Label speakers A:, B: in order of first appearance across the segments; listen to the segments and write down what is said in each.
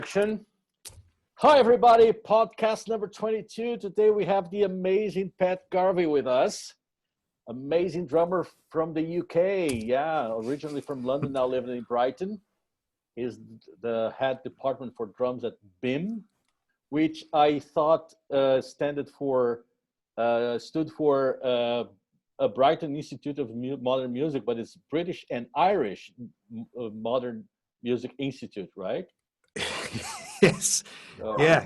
A: Action. Hi, everybody. Podcast number 22. Today we have the amazing Pat Garvey with us. Amazing drummer from the UK. Yeah, originally from London, now living in Brighton. He's the head department for drums at BIM, which I thought stood for a Brighton Institute of Modern Music, but it's British and Irish Modern Music Institute, right?
B: Yes. Yeah.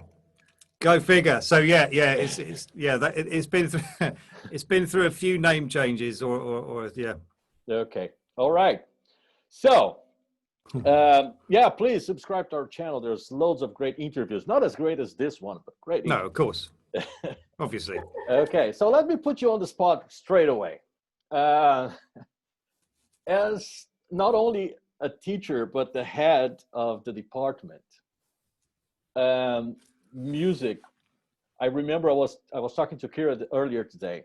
B: Go figure. So it's been through, it's been through a few name changes or yeah.
A: Okay. All right. So please subscribe to our channel. There's loads of great interviews. Not as great as this one, but great.
B: No, of course. Obviously.
A: Okay. So let me put you on the spot straight away. As not only a teacher, but the head of the department, music. I remember I was talking to Kira earlier today.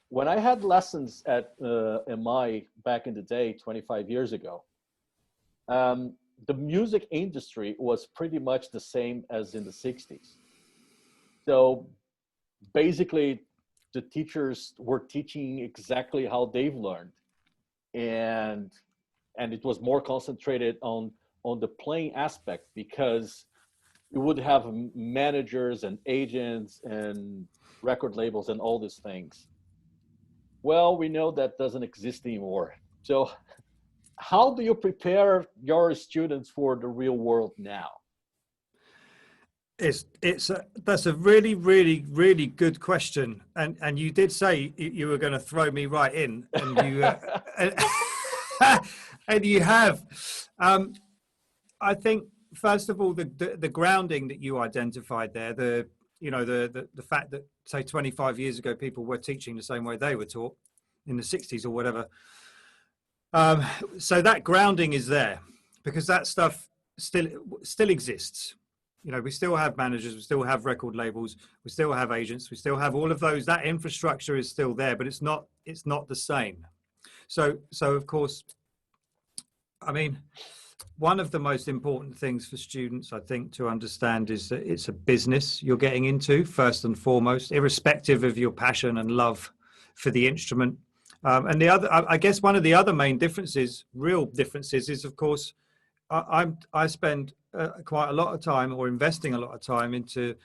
A: When I had lessons at MI back in the day, 25 years ago, the music industry was pretty much the same as in the 60s. So basically, the teachers were teaching exactly how they've learned, and it was more concentrated on the playing aspect, because you would have managers and agents and record labels and all these things. Well, we know that doesn't exist anymore. So how do you prepare your students for the real world now?
B: That's a really good question, and you did say you were going to throw me right in, and you and you have. I think first of all, the grounding that you identified there, the fact that, say, 25 years ago people were teaching the same way they were taught in the 60s or whatever. So that grounding is there because that stuff still exists. You know, we still have managers, we still have record labels, we still have agents, we still have all of those. That infrastructure is still there, but it's not the same. So of course, I mean, one of the most important things for students, I think, to understand is that it's a business you're getting into first and foremost, irrespective of your passion and love for the instrument. And the other, I guess, one of the other main real differences, is, of course, I spend quite a lot of time, or investing a lot of time, into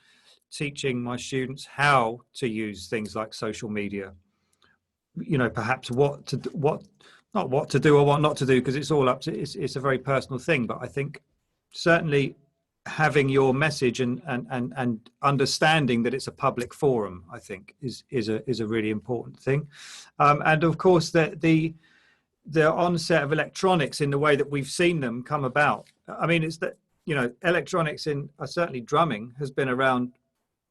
B: teaching my students how to use things like social media. You know, perhaps not what to do or what not to do, because it's all up to, it's a very personal thing. But I think certainly having your message and understanding that it's a public forum, I think is a really important thing. And of course the onset of electronics in the way that we've seen them come about. I mean, it's that, you know, electronics in certainly drumming has been around.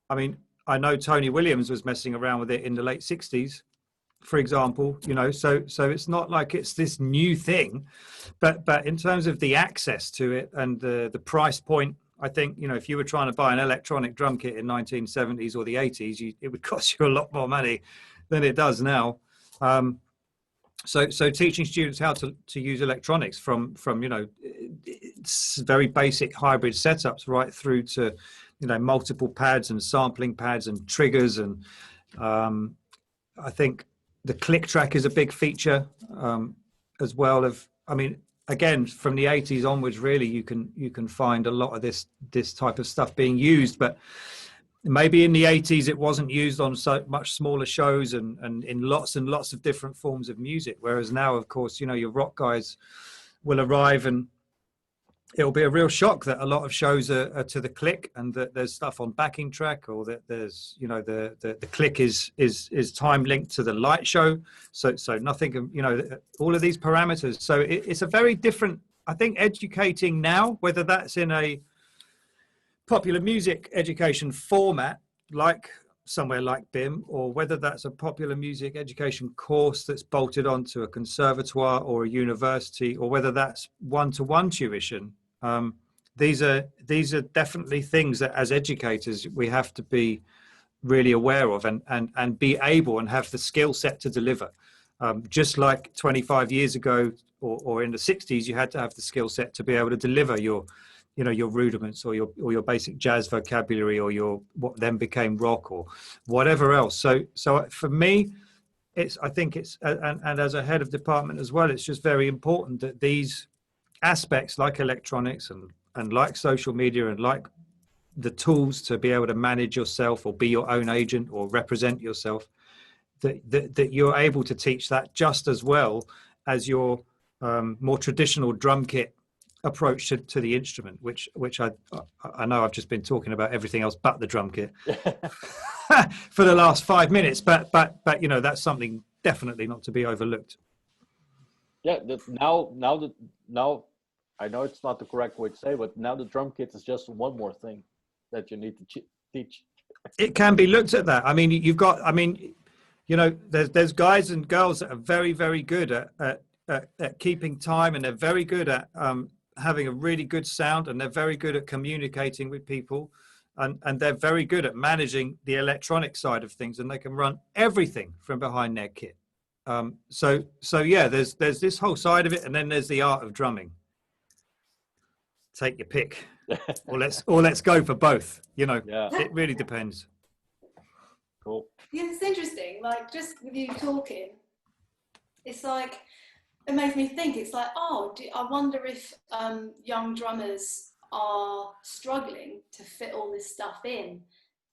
B: I mean, I know Tony Williams was messing around with it in the late 60s, for example, you know, so it's not like it's this new thing, but in terms of the access to it and the price point, I think, you know, if you were trying to buy an electronic drum kit in 1970s or the 80s, it would cost you a lot more money than it does now. So teaching students how to use electronics from you know, very basic hybrid setups right through to, you know, multiple pads and sampling pads and triggers, and I think the click track is a big feature as well. I mean, again, from the 80s onwards, really, you can find a lot of this type of stuff being used, but maybe in the 80s it wasn't used on so much smaller shows and in lots and lots of different forms of music. Whereas now, of course, you know, your rock guys will arrive and it'll be a real shock that a lot of shows are to the click, and that there's stuff on backing track, or that there's, you know, the click is time linked to the light show. So nothing, you know, all of these parameters. So it's a very different, I think, educating now, whether that's in a popular music education format, like somewhere like BIM, or whether that's a popular music education course that's bolted onto a conservatoire or a university, or whether that's one-to-one tuition. These are definitely things that, as educators, we have to be really aware of and be able and have the skill set to deliver. Just like 25 years ago or in the 60s, you had to have the skill set to be able to deliver your you know, your rudiments or your basic jazz vocabulary or your what then became rock or whatever else. So for me, I think it's and as a head of department as well, it's just very important that these aspects like electronics and like social media and like the tools to be able to manage yourself or be your own agent or represent yourself, that you're able to teach that just as well as your more traditional drum kit approach to the instrument, which I know I've just been talking about everything else but the drum kit for the last 5 minutes, but you know, that's something definitely not to be overlooked.
A: Yeah, now I know it's not the correct way to say, but now the drum kit is just one more thing that you need to teach.
B: It can be looked at that. I mean, you know, there's guys and girls that are very, very good at keeping time, and they're very good at having a really good sound, and they're very good at communicating with people, and they're very good at managing the electronic side of things, and they can run everything from behind their kit. So yeah, there's this whole side of it, and then there's the art of drumming. Take your pick, or let's go for both. You know,
A: Yeah.
B: It really depends.
A: Cool.
C: Yeah, it's interesting. Like, just with you talking, it's like, it makes me think, it's like, I wonder if young drummers are struggling to fit all this stuff in.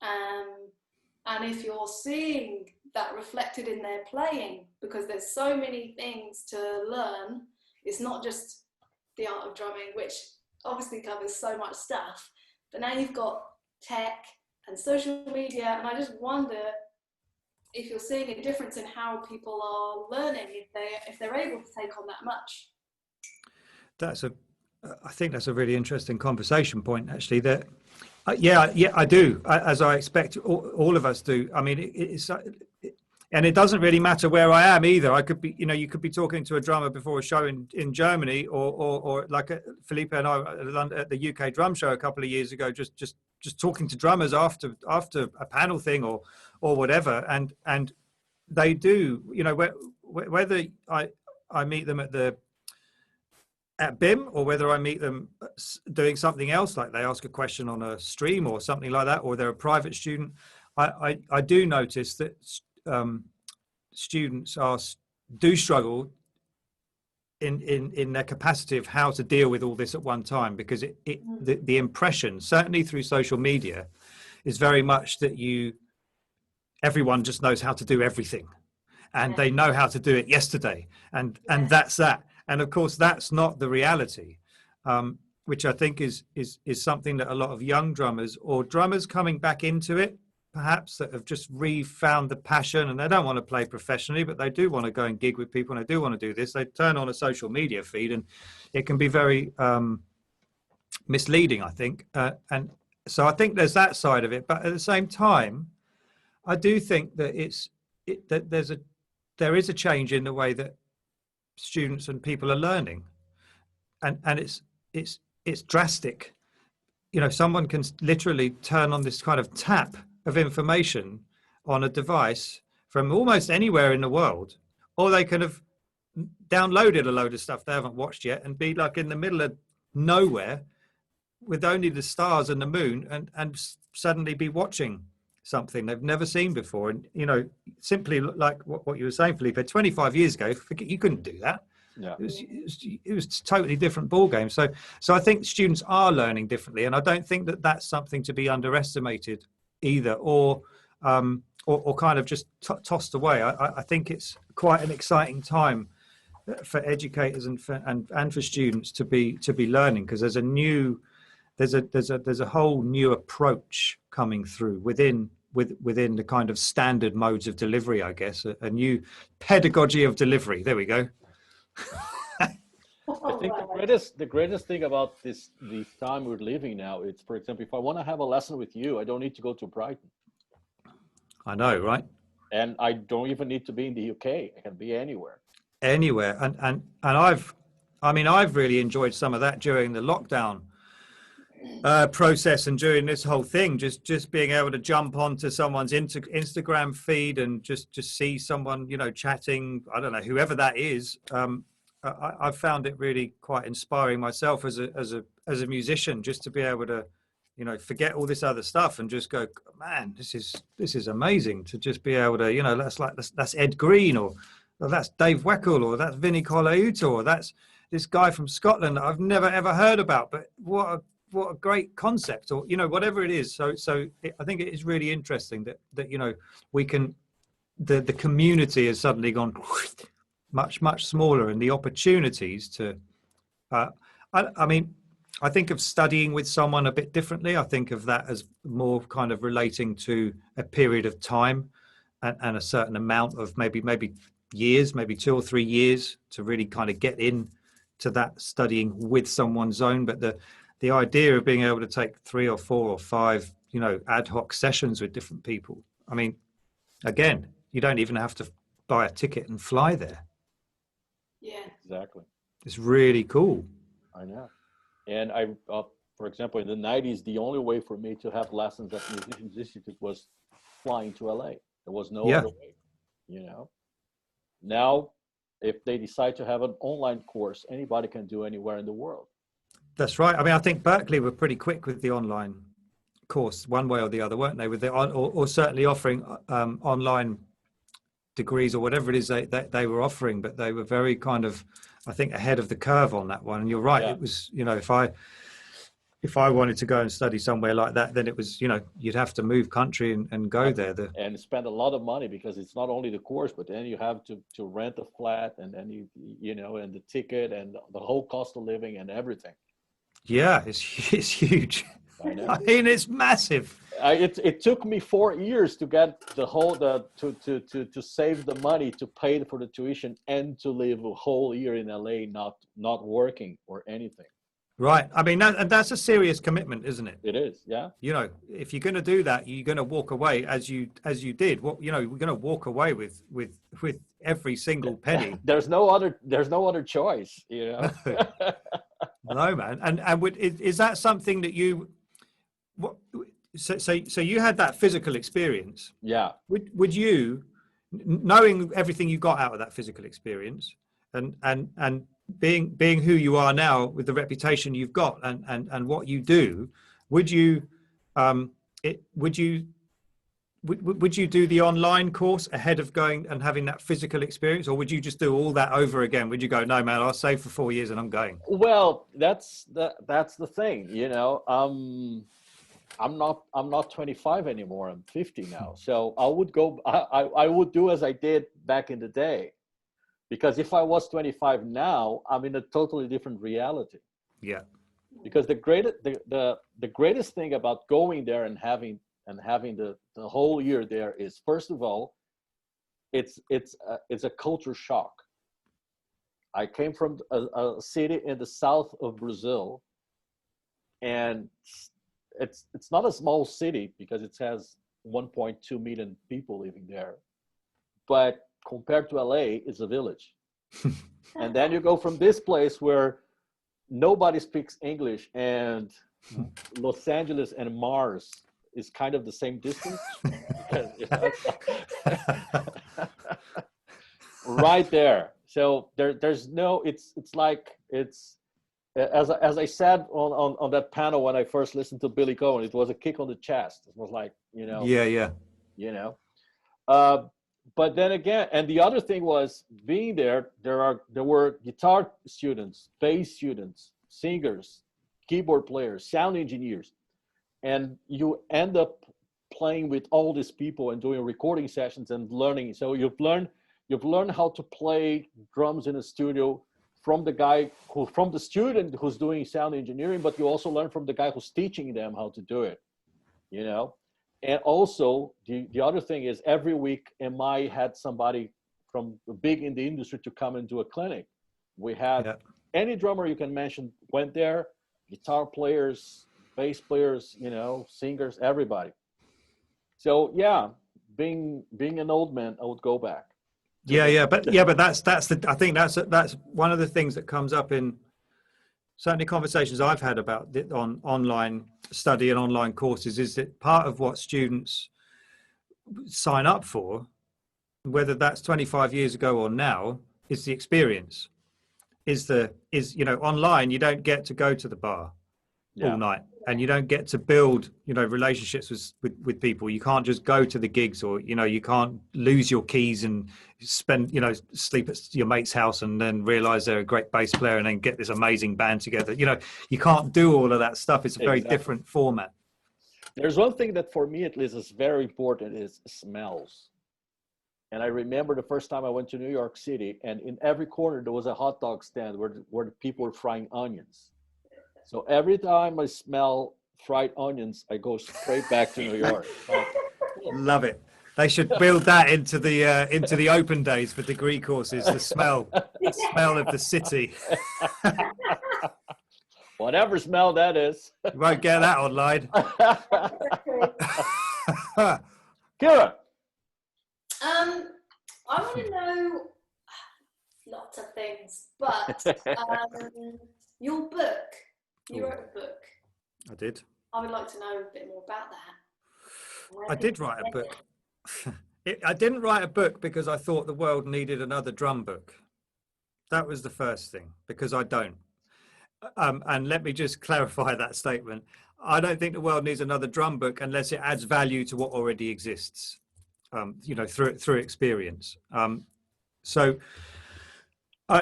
C: And if you're seeing that reflected in their playing, because there's so many things to learn. It's not just the art of drumming, which obviously covers so much stuff, but now you've got tech and social media, and I just wonder if you're seeing a difference in how people are learning, if they're able to take on that much.
B: I think that's a really interesting conversation point, actually. That yeah, I do, as I expect all of us do. I mean, and it doesn't really matter where I am either. I could be, you know, you could be talking to a drummer before a show in Germany, or like Felipe and I at the UK drum show a couple of years ago, just talking to drummers after a panel thing or whatever, and they do, you know, whether I meet them at BIM or whether I meet them doing something else, like they ask a question on a stream or something like that, or they're a private student, I do notice that students do struggle in their capacity of how to deal with all this at one time, because the impression, certainly through social media, is very much that everyone just knows how to do everything, and they know how to do it yesterday, and that's that. And of course, that's not the reality, which I think is something that a lot of young drummers or drummers coming back into it, perhaps, that have just re-found the passion, and they don't want to play professionally, but they do want to go and gig with people, and they do want to do this. They turn on a social media feed, and it can be very misleading, I think. And so I think there's that side of it. But at the same time, I do think that there is a change in the way that students and people are learning, and it's drastic. You know, someone can literally turn on this kind of tap of information on a device from almost anywhere in the world, or they could have downloaded a load of stuff they haven't watched yet and be like in the middle of nowhere with only the stars and the moon, and suddenly be watching something they've never seen before. And, you know, simply like what you were saying, Felipe, 25 years ago, you couldn't do that. Yeah. It was a totally different ball game. So I think students are learning differently, and I don't think that that's something to be underestimated either, or kind of just tossed away. I think it's quite an exciting time for educators and for students to be learning, because there's a whole new approach coming through within the kind of standard modes of delivery, I guess, a new pedagogy of delivery. There we go.
A: I think the greatest thing about this time we're living now, it's, for example, if I want to have a lesson with you, I don't need to go to Brighton.
B: I know, right?
A: And I don't even need to be in the UK. I can be anywhere.
B: And I've really enjoyed some of that during the lockdown process, and during this whole thing, just being able to jump onto someone's Instagram feed and just see someone, you know, chatting, I don't know, whoever that is. I found it really quite inspiring myself as as a musician, just to be able to, forget all this other stuff and just go, man, this is amazing to just be able to, that's Ed Green, or that's Dave Weckl, or that's Vinnie Colaiuta, or that's this guy from Scotland that I've never ever heard about, but what a great concept, or whatever it is. I think it is really interesting that we can, the community has suddenly gone much smaller, and the opportunities to I think of studying with someone a bit differently. I think of that as more kind of relating to a period of time and a certain amount of maybe years, maybe 2 or 3 years to really kind of get in to that studying with someone's own. But the idea of being able to take 3 or 4 or 5, ad hoc sessions with different people. I mean, again, you don't even have to buy a ticket and fly there.
C: Yeah,
A: exactly.
B: It's really cool.
A: I know. And for example, in the 90s, the only way for me to have lessons at Musicians Institute was flying to LA. There was no other way, Now, if they decide to have an online course, anybody can do anywhere in the world.
B: That's right. I mean, I think Berkeley were pretty quick with the online course, one way or the other, weren't they? With or certainly offering online degrees or whatever it is they were offering, but they were very kind of, I think, ahead of the curve on that one. And you're right. Yeah. It was, if I wanted to go and study somewhere like that, then it was, you'd have to move country and go there.
A: And spend a lot of money, because it's not only the course, but then you have to rent a flat, and then and the ticket and the whole cost of living and everything.
B: Yeah, it's huge. I know. I mean, it's massive.
A: It took me 4 years to get to save the money to pay for the tuition and to live a whole year in LA, not working or anything.
B: Right. I mean, that's a serious commitment, isn't it?
A: It is. Yeah.
B: If you're going to do that, you're going to walk away as you did. We're going to walk away with every single penny.
A: There's no other choice.
B: No, man. And is that something that you? So you had that physical experience.
A: Yeah.
B: Would you, knowing everything you got out of that physical experience, and being who you are now with the reputation you've got and what you do, would you do the online course ahead of going and having that physical experience, or would you just do all that over again? Would you go, no, man, I'll save for 4 years and I'm going?
A: Well, that's the thing, I'm not 25 anymore. I'm 50 now. So I would go, I would do as I did back in the day, because if I was 25 now, I'm in a totally different reality.
B: Yeah.
A: Because the greatest thing about going there and having the whole year there is, first of all, it's a culture shock. I came from a city in the south of Brazil, and it's not a small city because it has 1.2 million people living there, but compared to LA, it's a village. And then you go from this place where nobody speaks English, and Los Angeles and Mars is kind of the same distance. Right there. So there's no, it's like, it's, as I said on that panel when I first listened to Billy Cohen, it was a kick on the chest. It was like,
B: Yeah.
A: But then again, and the other thing was being there, there were guitar students, bass students, singers, keyboard players, sound engineers, and you end up playing with all these people and doing recording sessions and learning. So you've learned how to play drums in a studio from the student who's doing sound engineering, but you also learn from the guy who's teaching them how to do it, And also the other thing is, every week MI had somebody from big in the industry to come and do a clinic. We had any drummer you can mention went there, guitar players, bass players, singers, everybody. So yeah, being an old man, I would go back.
B: But I think that's one of the things that comes up in certainly conversations I've had about on online study and online courses, is that part of what students sign up for, whether that's 25 years ago or now, is the experience. Is online, you don't get to go to the bar. all night, and you don't get to build, you know, relationships with people. You can't just go to the gigs, or, you know, you can't lose your keys and spend, you know, sleep at your mate's house and then realize they're a great bass player and then get this amazing band together. You know, you can't do all of that stuff. It's a very different format.
A: There's one thing that for me at least is very important, is smells. And I remember the first time I went to New York City, and in every corner there was a hot dog stand where the people were frying onions. So every time I smell fried onions, I go straight back to New York.
B: Love it. They should build that into the open days for degree courses. The smell of the city.
A: Whatever smell that is.
B: You won't get that online.
A: Kira.
C: I want to know lots of things, but your book. You wrote a book.
B: I did.
C: I would like to know a bit more about that.
B: I did write a book. I didn't write a book because I thought the world needed another drum book. That was the first thing, because I don't. And let me just clarify that statement. I don't think the world needs another drum book unless it adds value to what already exists, you know, through experience.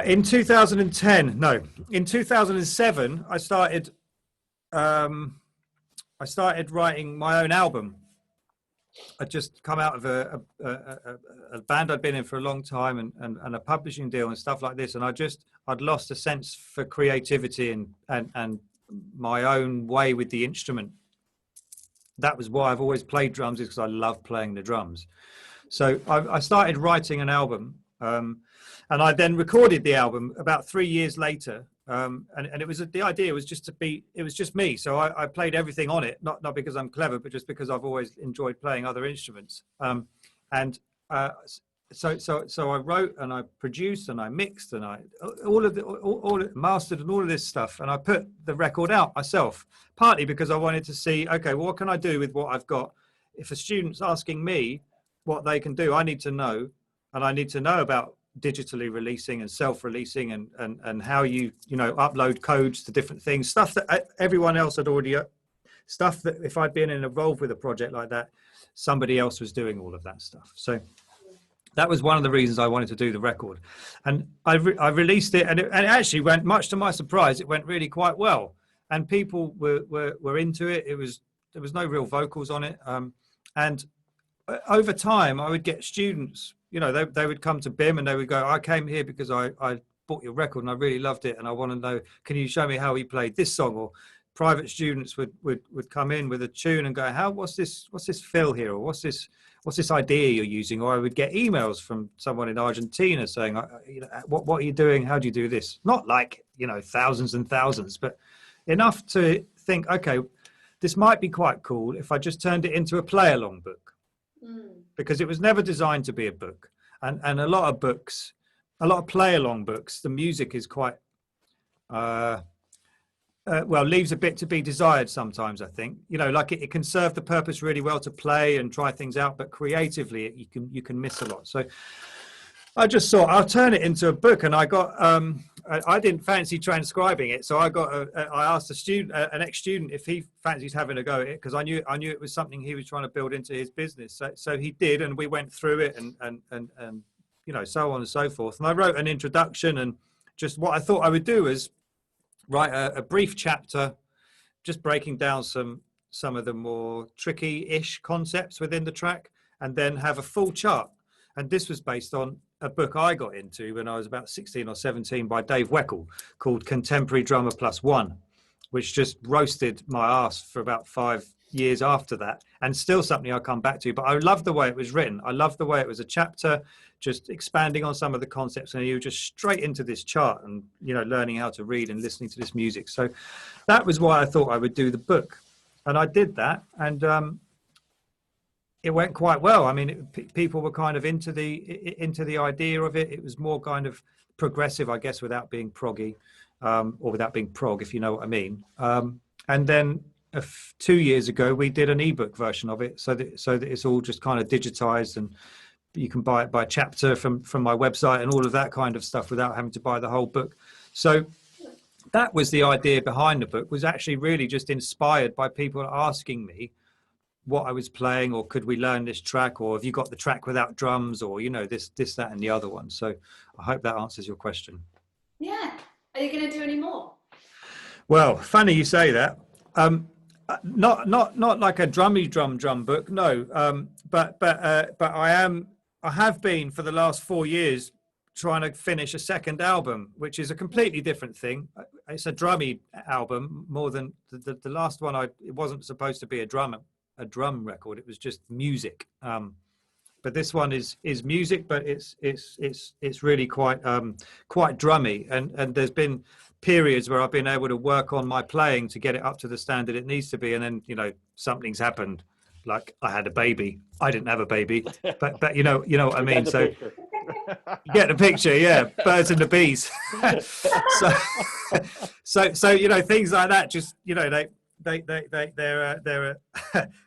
B: In 2007, I started writing my own album. I'd just come out of a band I'd been in for a long time, and a publishing deal and stuff like this. And I'd lost a sense for creativity and my own way with the instrument. That was why I've always played drums, is because I love playing the drums. So I started writing an album, and I then recorded the album about 3 years later. And it was, the idea was just it was just me. So I played everything on it, not because I'm clever, but just because I've always enjoyed playing other instruments. So I wrote and I produced and I mixed and I mastered and all of this stuff. And I put the record out myself, partly because I wanted to see, okay, well, what can I do with what I've got? If a student's asking me what they can do, I need to know, and I need to know about digitally releasing and self-releasing and how you upload codes to different things, stuff that everyone else had already, stuff that if I'd been involved with a project like that, somebody else was doing all of that stuff. So that was one of the reasons I wanted to do the record. And I released it, and it actually went, much to my surprise, it went really quite well, and people were into it. There was no real vocals on it, and over time I would get students, you know, they would come to BIM and they would go, I came here because I bought your record and I really loved it, and I want to know, can you show me how he played this song? Or private students would come in with a tune and go, what's this fill here? Or what's this idea you're using? Or I would get emails from someone in Argentina saying, you know, what are you doing? How do you do this? Not like, you know, thousands and thousands, but enough to think, okay, this might be quite cool if I just turned it into a play-along book. Because it was never designed to be a book, and a lot of books, a lot of play-along books, the music is quite leaves a bit to be desired sometimes. I think, you know, like it can serve the purpose really well to play and try things out, but creatively you can miss a lot. So I just thought I'll turn it into a book, and I got I didn't fancy transcribing it, so I asked a student, an ex-student, if he fancied having a go at it, because I knew it was something he was trying to build into his business. So he did, and we went through it, and you know, so on and so forth. And I wrote an introduction, and just what I thought I would do is write a brief chapter, just breaking down some of the more tricky-ish concepts within the track, and then have a full chart. And this was based on a book I got into when I was about 16 or 17 by Dave Weckl, called Contemporary Drummer +1, which just roasted my ass for about 5 years after that, and still something I come back to. But I love the way it was written. I love the way it was a chapter, just expanding on some of the concepts, and you just straight into this chart and, you know, learning how to read and listening to this music. So that was why I thought I would do the book, and I did that, and it went quite well. I mean, people were kind of into the idea of it. It was more kind of progressive, I guess, without being proggy, or without being prog, if you know what I mean. And then 2 years ago, we did an ebook version of it, so that it's all just kind of digitized, and you can buy it by chapter from my website and all of that kind of stuff without having to buy the whole book. So that was the idea behind the book, was actually really just inspired by people asking me what I was playing, or could we learn this track, or have you got the track without drums, or, you know, this, that, and the other one. So I hope that answers your question.
C: Yeah. Are you going to do any more?
B: Well, funny you say that. Not like a drum book, no. But I have been for the last 4 years trying to finish a second album, which is a completely different thing. It's a drummy album more than the last one. It wasn't supposed to be a drum record. It was just music. But this one is music, but it's really quite drummy, and there's been periods where I've been able to work on my playing to get it up to the standard it needs to be, and then, you know, something's happened, like I had a baby. I didn't have a baby, but you know what I mean. So you get the picture, yeah. Birds and the bees. so you know, things like that. Just, you know, they're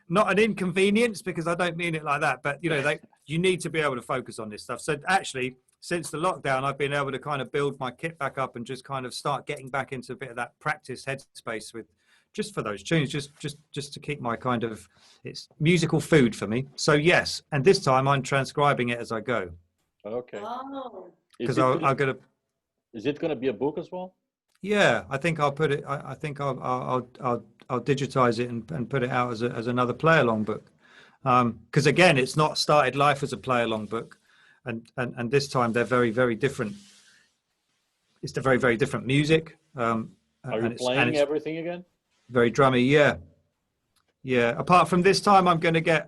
B: not an inconvenience, because I don't mean it like that, but, you know, you need to be able to focus on this stuff. So actually, since the lockdown, I've been able to kind of build my kit back up and just kind of start getting back into a bit of that practice headspace with, just for those tunes, just to keep my kind of, it's musical food for me. So yes, and this time I'm transcribing it as I go.
A: Okay.
C: Oh.
B: Because I'm gonna.
A: Is it going to be a book as well?
B: Yeah, I think I'll put it. I think I'll digitize it and put it out as another play along book. Because again, it's not started life as a play along book, and this time they're very, very different. It's a very, very different music.
A: Are you playing everything again?
B: Very drummy, yeah. Apart from this time, I'm going to get.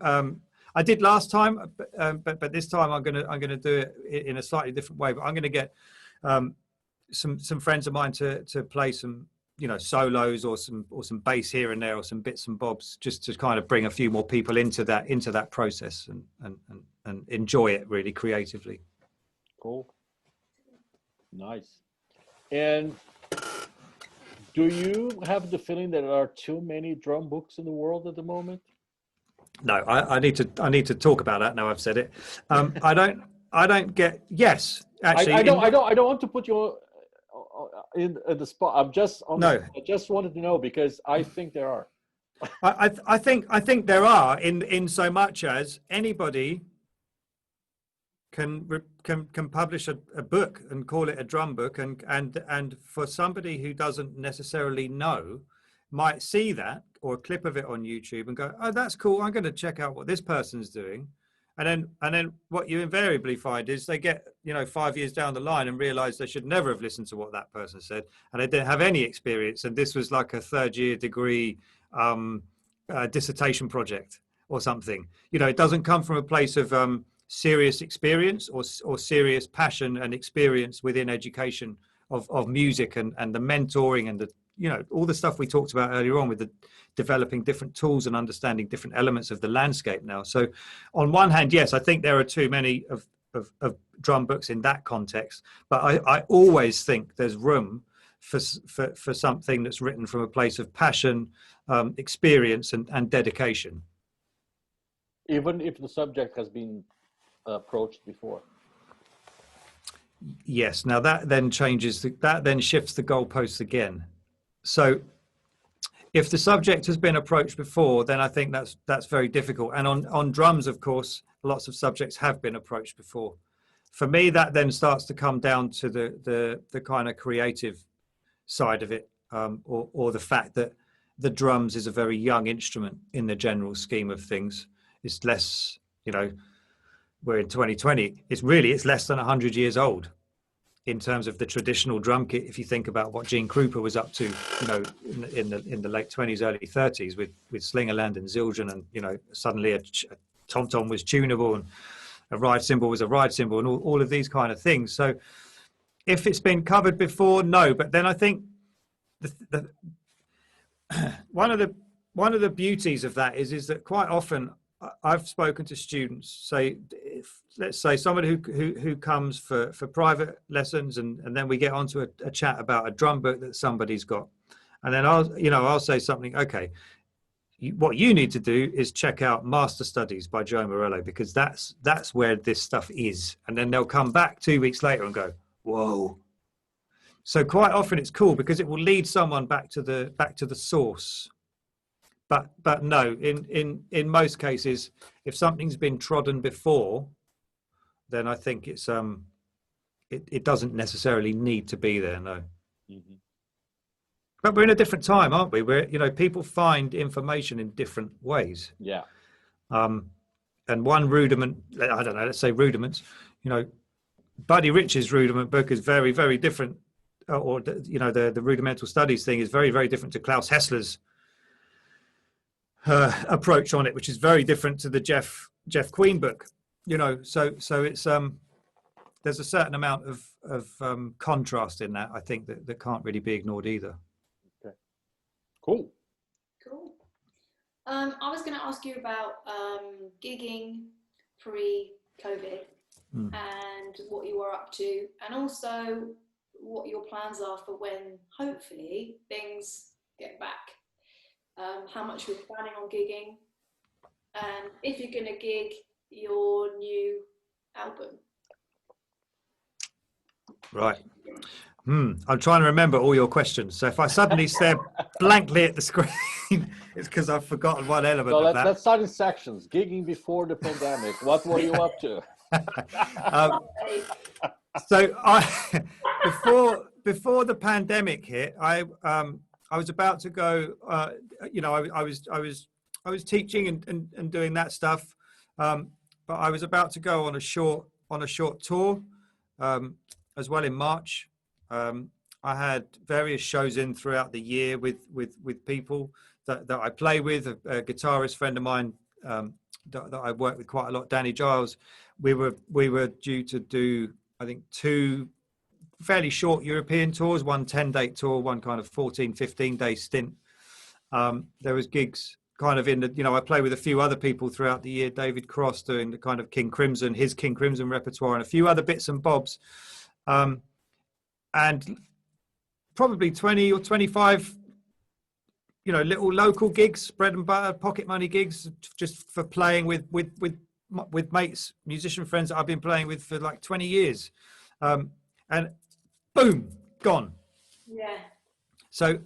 B: I did last time, but this time I'm going to do it in a slightly different way. But I'm going to get some friends of mine to play some, you know, solos or some bass here and there, or some bits and bobs, just to kind of bring a few more people into that process and enjoy it really creatively.
A: Cool. Nice. And do you have the feeling that there are too many drum books in the world at the moment?
B: No, I need to talk about that now I've said it. I don't get. Yes, actually,
A: I don't want to put you in the spot. I just wanted to know, because I think there are.
B: I think there are, in so much as anybody can publish a book and call it a drum book, and for somebody who doesn't necessarily know, might see that or a clip of it on YouTube and go, oh, that's cool, I'm going to check out what this person's doing. And then what you invariably find is they get, you know, 5 years down the line and realize they should never have listened to what that person said, and they didn't have any experience, and this was like a third-year degree dissertation project or something. You know, it doesn't come from a place of serious experience or serious passion and experience within education of music and the mentoring and the, you know, all the stuff we talked about earlier on with the developing different tools and understanding different elements of the landscape now. So on one hand, yes, I think there are too many of drum books in that context, but I always think there's room for something that's written from a place of passion, experience and dedication.
A: Even if the subject has been approached before.
B: Yes. Now that then changes, that then shifts the goalposts again. So if the subject has been approached before, then I think that's very difficult. And on drums, of course, lots of subjects have been approached before. For me, that then starts to come down to the kind of creative side of it, or the fact that the drums is a very young instrument in the general scheme of things. It's less, you know, we're in 2020. It's less than 100 years old in terms of the traditional drum kit. If you think about what Gene Krupa was up to, you know, in the late 20s, early 30s with Slingerland and Zildjian, and, you know, suddenly a tom-tom was tunable and a ride cymbal was a ride cymbal, and all of these kind of things. So if it's been covered before, no. But then I think one of the beauties of that is that quite often I've spoken to students, say, let's say somebody who comes for private lessons, and then we get onto a chat about a drum book that somebody's got, and then I'll say something. Okay, what you need to do is check out Master Studies by Joe Morello, because that's where this stuff is. And then they'll come back 2 weeks later and go, whoa, So quite often it's cool because it will lead someone back to the source. But no, in most cases, if something's been trodden before, then I think it's it doesn't necessarily need to be there. No.
A: Mm-hmm.
B: But we're in a different time, aren't we? Where, you know, people find information in different ways.
A: Yeah.
B: And one rudiment, I don't know, let's say rudiments, you know, Buddy Rich's rudiment book is very, very different. Or, you know, the rudimental studies thing is very, very different to Klaus Hessler's approach on it, which is very different to the Jeff Queen book. You know, so it's there's a certain amount of contrast in that, I think, that can't really be ignored either.
A: Okay. Cool.
C: I was going to ask you about gigging pre-COVID and what you were up to, and also what your plans are for when, hopefully, things get back. How much you're planning on gigging, and if you're going to gig your new album.
B: Right. I'm trying to remember all your questions. So if I suddenly stare blankly at the screen, it's because I've forgotten one element of that.
A: Let's start in sections. Gigging before the pandemic. What were you up to?
B: So before the pandemic hit, I was about to go. You know, I was teaching and doing that stuff, but I was about to go on a short tour as well in March. I had various shows in throughout the year with people that I play with. A guitarist friend of mine that I work with quite a lot, Danny Giles. We were due to do, I think, 2 fairly short European tours, one 10-day tour, one kind of 14-15-day stint. There was gigs kind of in the, you know, I play with a few other people throughout the year, David Cross doing the kind of King Crimson repertoire, and a few other bits and bobs. And probably 20 or 25, you know, little local gigs, bread and butter, pocket money gigs, just for playing with mates, musician friends that I've been playing with for like 20 years. And boom, gone.
C: Yeah.
B: So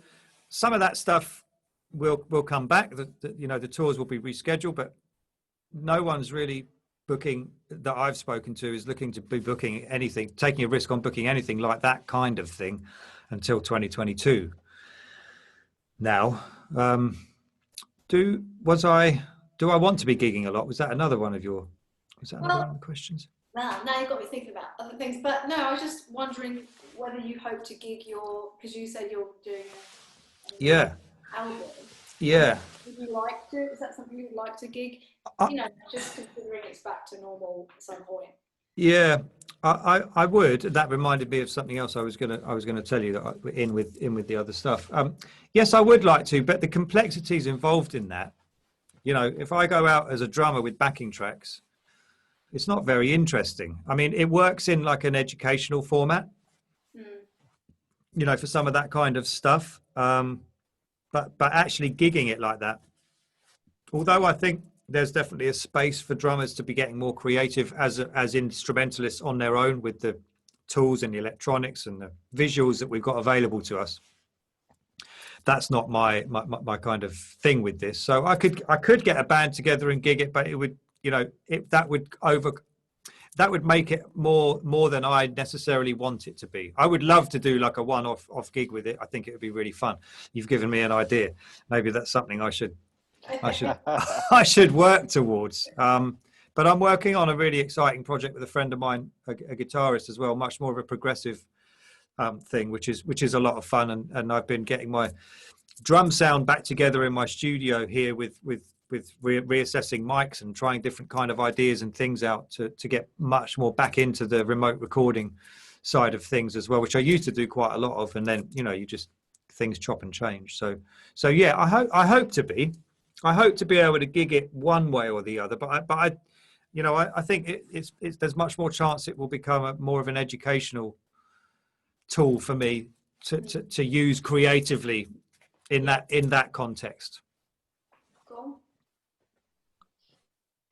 B: some of that stuff will come back. You know, the tours will be rescheduled, but no one's really booking that I've spoken to is looking to be booking anything, taking a risk on booking anything like that kind of thing until 2022. Now, do I want to be gigging a lot? Was that another one of the questions?
C: Now you've got me thinking about other things. But no, I was just wondering whether you hope to gig because you said you're doing an album.
B: Yeah.
C: Would you like to? Is that something you would like to gig? You know, just considering it's back to normal at some point.
B: Yeah, I would. That reminded me of something else I was gonna tell you that in with the other stuff. Yes, I would like to, but the complexities involved in that, you know, if I go out as a drummer with backing tracks, it's not very interesting. I mean, it works in like an educational format, you know, for some of that kind of stuff. But actually gigging it like that, although I think there's definitely a space for drummers to be getting more creative as instrumentalists on their own with the tools and the electronics and the visuals that we've got available to us. That's not my kind of thing with this. So I could get a band together and gig it, but it would, you know, that would make it more than I necessarily want it to be. I would love to do like a one-off gig with it. I think it would be really fun. You've given me an idea. Maybe that's something I should work towards. But I'm working on a really exciting project with a friend of mine, a guitarist as well, much more of a progressive thing, which is a lot of fun. And I've been getting my drum sound back together in my studio here with reassessing mics and trying different kind of ideas and things out to get much more back into the remote recording side of things as well, which I used to do quite a lot of. And then, you know, things chop and change. So yeah, I hope to be able to gig it one way or the other, but I think there's much more chance it will become more of an educational tool for me to use creatively in that context.
C: Cool.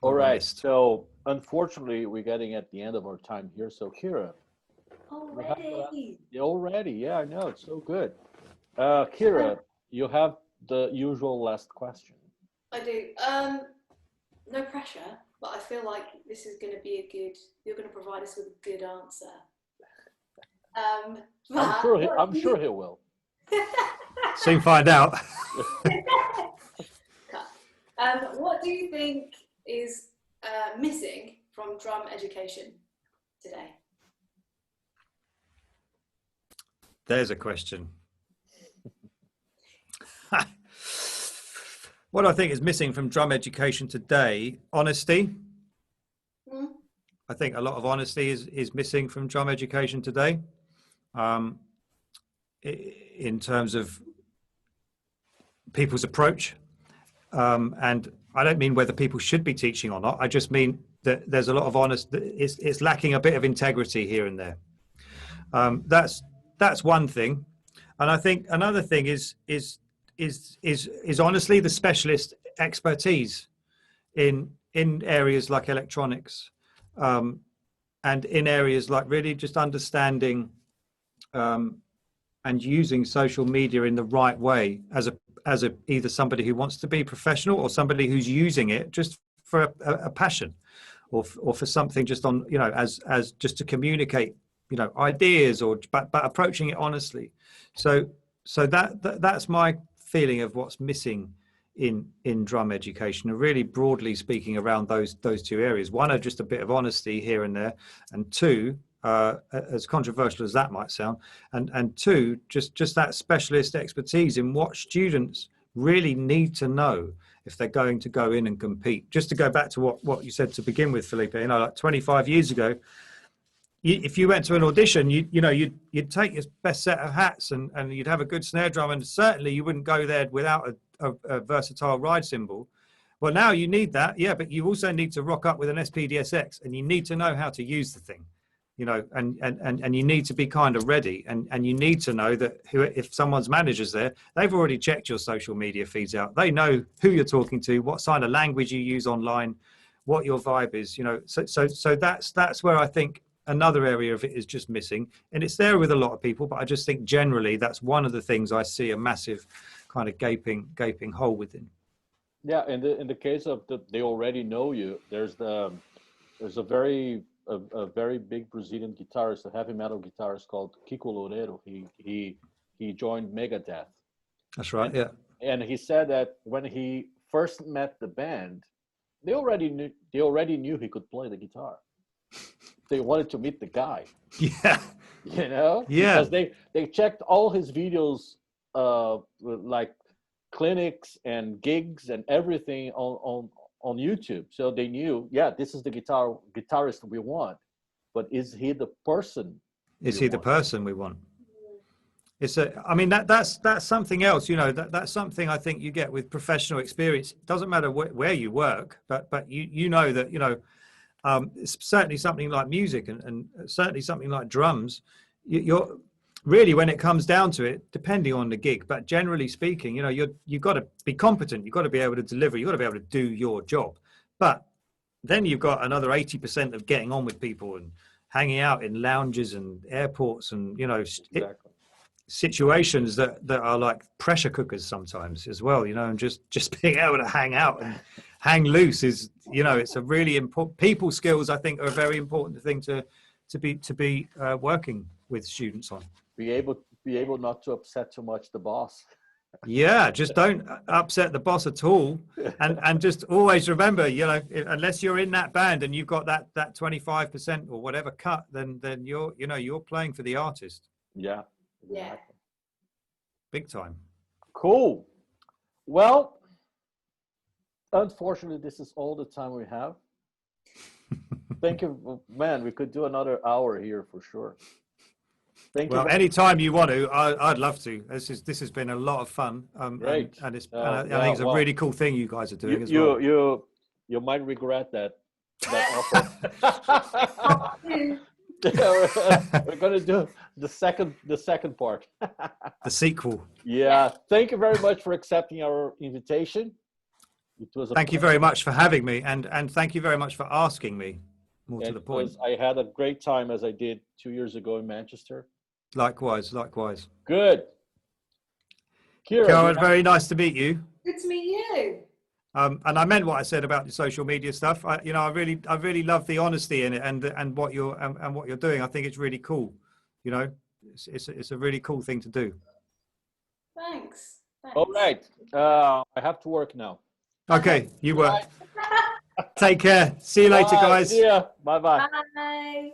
A: All right. So unfortunately, we're getting at the end of our time here. So Kira,
C: Already.
A: Already, yeah, I know, it's so good. Kira, you have the usual last question.
C: I do. No pressure, but I feel like this is going to be you're going to provide us with a good answer.
A: I'm sure he will.
B: Soon find out.
C: What do you think is missing from drum education today?
B: There's a question. What I think is missing from drum education today, honesty. I think a lot of honesty is missing from drum education today, in terms of people's approach. And I don't mean whether people should be teaching or not. I just mean that there's a lot of it's lacking a bit of integrity here and there. That's one thing. And I think another thing is honestly the specialist expertise in areas like electronics, and in areas like really just understanding and using social media in the right way as a either somebody who wants to be professional or somebody who's using it just for a passion, or for something just on, you know, as just to communicate, you know, ideas, or but approaching it honestly. So that's my feeling of what's missing in drum education, and really broadly speaking around those two areas. One are just a bit of honesty here and there, and two, as controversial as that might sound, and two, just that specialist expertise in what students really need to know if they're going to go in and compete. Just to go back to what you said to begin with, Felipe, you know, like 25 years ago, if you went to an audition, you'd take your best set of hats and you'd have a good snare drum, and certainly you wouldn't go there without a versatile ride cymbal. Well, now you need that, yeah, but you also need to rock up with an SPDSX, and you need to know how to use the thing, you know, and you need to be kind of ready, and you need to know that if someone's manager's there, they've already checked your social media feeds out. They know who you're talking to, what kind of language you use online, what your vibe is, you know. So that's where I think another area of it is just missing, and it's there with a lot of people, but I just think generally that's one of the things I see a massive kind of gaping hole within.
A: Yeah, in the case of they already know you. There's a very big Brazilian guitarist, a heavy metal guitarist called Kiko Loureiro. He joined Megadeth.
B: That's right. Yeah.
A: And he said that when he first met the band, they already knew he could play the guitar. They wanted to meet the guy.
B: Yeah.
A: You know?
B: Yeah.
A: Because they checked all his videos, like clinics and gigs and everything on YouTube. So they knew, yeah, this is the guitarist we want. But is he the person?
B: Is he the person we want? I mean, that's something else, you know, that's something I think you get with professional experience. It doesn't matter where you work, but you know that, you know, it's certainly something like music and certainly something like drums. You're really, when it comes down to it, depending on the gig, but generally speaking, you know, you've got to be competent. You've got to be able to deliver. You've got to be able to do your job. But then you've got another 80% of getting on with people and hanging out in lounges and airports and, you know, exactly. Situations that are like pressure cookers sometimes as well, you know, and just being able to hang out and hang loose is, you know, it's a really important, people skills I think are a very important thing to be working with students on. Be
A: able not to upset too much the boss.
B: Yeah, just don't upset the boss at all, and just always remember, you know, unless you're in that band and you've got that 25% or whatever cut, then you're playing for the artist.
A: Yeah. Exactly.
C: Yeah.
B: Big time.
A: Cool. Well, unfortunately, this is all the time we have. Thank you, man. We could do another hour here for sure. Thank you.
B: Well, anytime you want to, I'd love to. This has been a lot of fun.
A: Great.
B: And I think it's a really cool thing you guys are doing as well.
A: You might regret that offer. We're going to do the second part.
B: The sequel.
A: Yeah. Thank you very much for accepting our invitation. It was
B: thank you very much for having me, and thank you very much for asking me more to
A: And
B: the point.
A: because I had a great time as I did 2 years ago in Manchester.
B: Likewise, likewise.
A: Good. Kira,
B: Carol, it's very nice to meet you.
C: Good to meet you.
B: And I meant what I said about the social media stuff. I really love the honesty in it and what you're doing. I think it's really cool. You know, it's a really cool thing to do.
C: Thanks.
A: all right. I have to work now.
B: Okay, you work. Take care. See you later,
A: Bye.
B: guys.
A: See ya. Bye-bye.
C: Bye.